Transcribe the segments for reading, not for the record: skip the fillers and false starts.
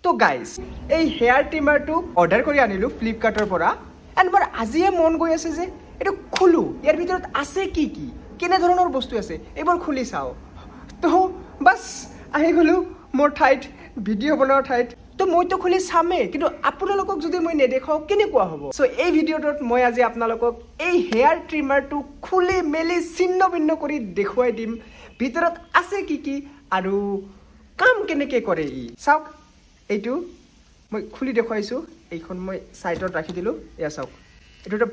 তো গাইজ এই hair ট্ৰিমাৰটো order কৰি আনিলো ফ্লিপকাৰ্টৰ পৰা এণ্ড মোৰ আজিয়ে মন গৈ আছে যে এইটো খোলো ইয়াৰ ভিতৰত আছে কি কি কেনে ধৰণৰ বস্তু আছে এইবোৰ খুলি চাওঁ তো বাছ আহি গ'লো মোৰ ঠাইত ভিডিঅ' বনোৱাৰ ঠাইত তো মইতো খুলি চামেই কিন্তু আপোনালোকক যদি মই নেদেখাওঁ কেনেকুৱা হ'ব চ' এই ভিডিঅ'টোত মই আজি আপোনালোকক এই হেয়াৰ ট্ৰিমাৰটো খুলি মেলি ছিন্ন ভিন্ন কৰি দেখুৱাই দিম ভিতৰত আছে কি কি আৰু কাম কেনেকৈ কৰে ই চাওক এইটো মই খুলি দেখুৱাইছোঁ এইখন মই চাইডত ৰাখি দিলোঁ এয়া চাওক এইটো এটা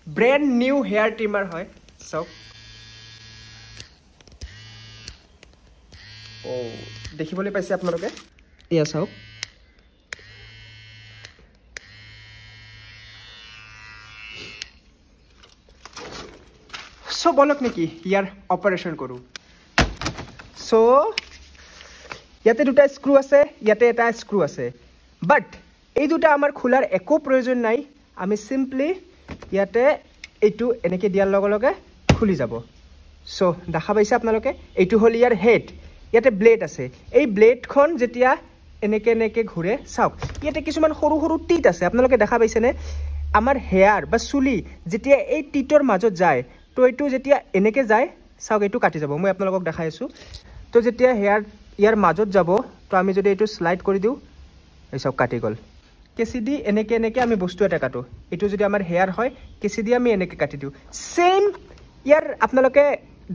ব্ৰেণ্ড নিউ হেয়াৰ ট্ৰিমাৰ হয় চাওক দেখিবলৈ পাইছে আপোনালোকে এয়া চাওক চ' বলক নেকি ইয়াৰ অপাৰেশ্যন কৰোঁ চ' ইয়াতে দুটা স্ক্ৰু আছে ইয়াতে এটা স্ক্ৰু আছে বাট এই দুটা আমাৰ খোলাৰ একো প্ৰয়োজন নাই আমি চিম্পলি ইয়াতে এইটো এনেকৈ দিয়াৰ লগে লগে খুলি যাব চ' দেখা পাইছে আপোনালোকে এইটো হ'ল ইয়াৰ হেড ইয়াতে ব্লেড আছে এই ব্লেডখন যেতিয়া এনেকৈ এনেকৈ ঘূৰে চাওক ইয়াতে কিছুমান সৰু সৰু টিট আছে আপোনালোকে দেখা পাইছেনে আমাৰ হেয়াৰ বা চুলি যেতিয়া এই টিটৰ মাজত যায় তো এইটো যেতিয়া এনেকৈ যায় চাওক এইটো কাটি যাব মই আপোনালোকক দেখাই আছোঁ তো যেতিয়া হেয়াৰ ইয়াৰ মাজত যাব তো আমি যদি এইটো শ্লাইড কৰি দিওঁ এই চাওক কাটি গ'ল কেঁচি দি এনেকৈ এনেকৈ আমি বস্তু এটা কাটো এইটো যদি আমাৰ হেয়াৰ হয় কেঁচি দি আমি এনেকৈ কাটি দিওঁ ছেইম ইয়াৰ আপোনালোকে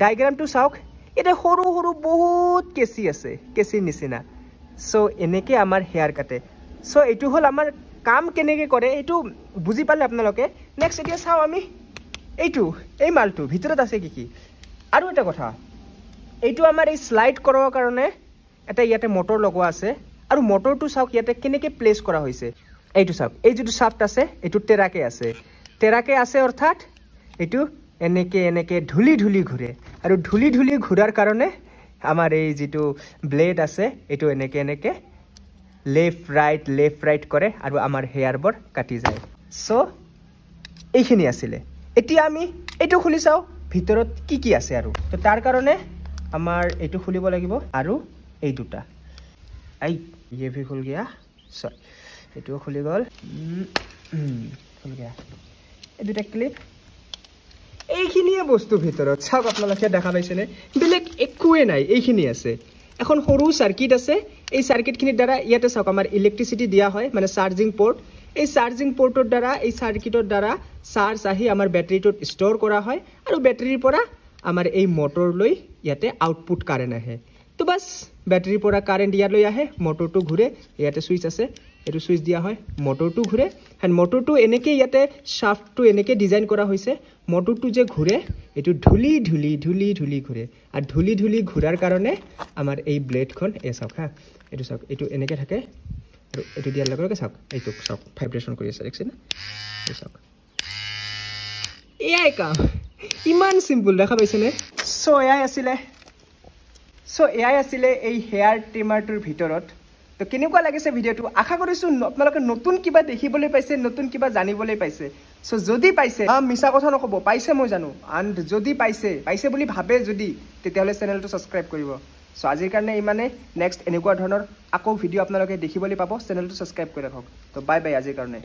ডায়েগ্ৰামটো চাওক এতিয়া সৰু সৰু বহুত কেঁচি আছে কেঁচিৰ নিচিনা চ' এনেকৈ আমাৰ হেয়াৰ কাটে চ' এইটো হ'ল আমাৰ কাম কেনেকৈ কৰে এইটো বুজি পালে আপোনালোকে নেক্সট এতিয়া চাওঁ আমি এইটো এই মালটো ভিতৰত আছে কি কি আৰু এটা কথা এইটো আমাৰ এই শ্লাইড কৰাৰ কাৰণে এটা ইয়াতে মটৰ লগোৱা আছে আৰু মটৰটো চাওক ইয়াতে কেনেকৈ প্লেচ কৰা হৈছে এইটো চাওক এই যিটো শ্বাফ্ট আছে এইটো টেৰাকে আছে অৰ্থাৎ এইটো এনেকৈ এনেকৈ ঢুলি ঢুলি ঘূৰে আৰু ঢুলি ঢুলি ঘূৰাৰ কাৰণে আমাৰ এই যিটো ব্লেড আছে এইটো এনেকৈ এনেকৈ লেফ্ট ৰাইট কৰে আৰু আমাৰ হেয়াৰবোৰ কাটি যায় চ' এইখিনি আছিলে এতিয়া আমি এইটো খুলি চাওঁ ভিতৰত কি কি আছে আৰু তো তাৰ কাৰণে আমাৰ এইটো খুলিব লাগিব আৰু এই দুটা ये भी खुल गया सॉरी এইটো খুলি গ'ল খুল গয়া এই দুটা ক্লিপ এইখিনিয়ে বস্তু ভিতৰত চাওক আপোনালোকে দেখা পাইছেনে বেলেগ একোৱে নাই এইখিনি আছে এখন সৰু সাৰ্কিট আছে এই সাৰ্কিটখিনিৰ দ্বাৰা ইয়াতে চাওক আমাৰ ইলেক্ট্ৰিচিটি দিয়া হয় মানে চাৰ্জিং পোৰ্ট এই চাৰ্জিং পোৰ্টৰ দ্বাৰা এই সাৰ্কিটৰ দ্বাৰা চাৰ্জ আহি আমাৰ বেটাৰীটোত ষ্ট'ৰ কৰা হয় আৰু বেটাৰীৰ পৰা আমাৰ এই মটৰলৈ ইয়াতে আউটপুট কাৰেণ্ট আহে তো বাছ বেটাৰীৰ পৰা কাৰেণ্ট ইয়ালৈ আহে মটৰটো ঘূৰে ইয়াতে ছুইচ আছে এইটো ছুইচ দিয়া হয় মটৰটো ঘূৰে এণ্ড মটৰটো এনেকৈ ইয়াতে শ্বাফ্টটো এনেকৈ ডিজাইন কৰা হৈছে মটৰটো যে ঘূৰে এইটো ঢুলি ঢুলি ঢুলি ঢুলি ঘূৰে আৰু ঢুলি ঢুলি ঘূৰাৰ কাৰণে আমাৰ এই ব্লেডখন এই চাওক হা এইটো চাওক এইটো এনেকৈ থাকে আৰু এইটো দিয়াৰ লগে লগে চাওক এইটো চাওক ভাইব্ৰেশ্যন কৰি আছে দেখিছেনে এই চাওক এয়াই কাম ইমান চিম্পুল দেখা পাইছেনে চ' এয়াই আছিলে এই হেয়াৰ ট্ৰিমাৰটোৰ ভিতৰত তো কেনেকুৱা লাগিছে ভিডিঅ'টো আশা কৰিছোঁ আপোনালোকে নতুন কিবা দেখিবলৈ পাইছে নতুন কিবা জানিবলৈ পাইছে চ' যদি পাইছে মিছা কথা নক'ব পাইছে মই জানো এণ্ড যদি পাইছে বুলি ভাবে যদি তেতিয়াহ'লে চেনেলটো ছাবস্ক্ৰাইব কৰিব চ' আজিৰ কাৰণে ইমানে নেক্সট এনেকুৱা ধৰণৰ আকৌ ভিডিঅ' আপোনালোকে দেখিবলৈ পাব চেনেলটো ছাবস্ক্ৰাইব কৰি ৰাখক তো বাই বাই আজিৰ কাৰণে